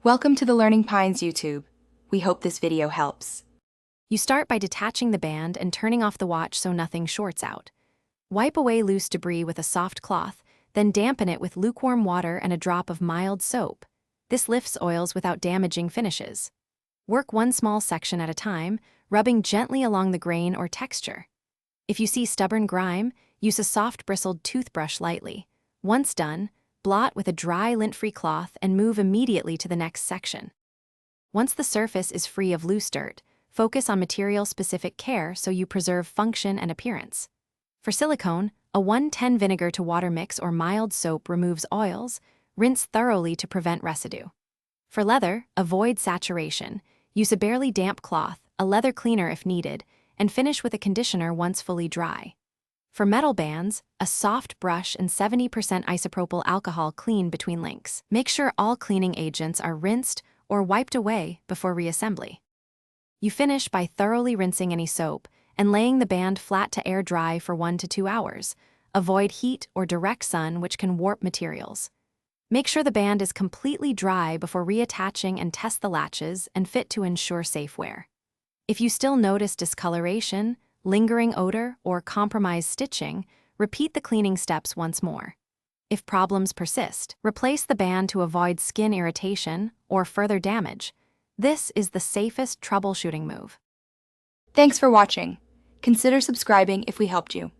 Welcome to the Learning Pines YouTube. We hope this video helps. You start by detaching the band and turning off the watch so nothing shorts out. Wipe away loose debris with a soft cloth, then dampen it with lukewarm water and a drop of mild soap. This lifts oils without damaging finishes. Work one small section at a time, rubbing gently along the grain or texture. If you see stubborn grime, use a soft bristled toothbrush lightly. Once done, blot with a dry lint-free cloth and move immediately to the next section. Once the surface is free of loose dirt, focus on material-specific care so you preserve function and appearance. For silicone, a 1:10 vinegar to water mix or mild soap removes oils. Rinse thoroughly to prevent residue. For leather, avoid saturation. Use a barely damp cloth, a leather cleaner if needed, and finish with a conditioner once fully dry. For metal bands, a soft brush and 70% isopropyl alcohol clean between links. Make sure all cleaning agents are rinsed or wiped away before reassembly. You finish by thoroughly rinsing any soap and laying the band flat to air dry for 1 to 2 hours. Avoid heat or direct sun, which can warp materials. Make sure the band is completely dry before reattaching and test the latches and fit to ensure safe wear. If you still notice discoloration, lingering odor, or compromised stitching, repeat the cleaning steps once more. If problems persist, replace the band to avoid skin irritation or further damage. This is the safest troubleshooting move. Thanks for watching. Consider subscribing if we helped you.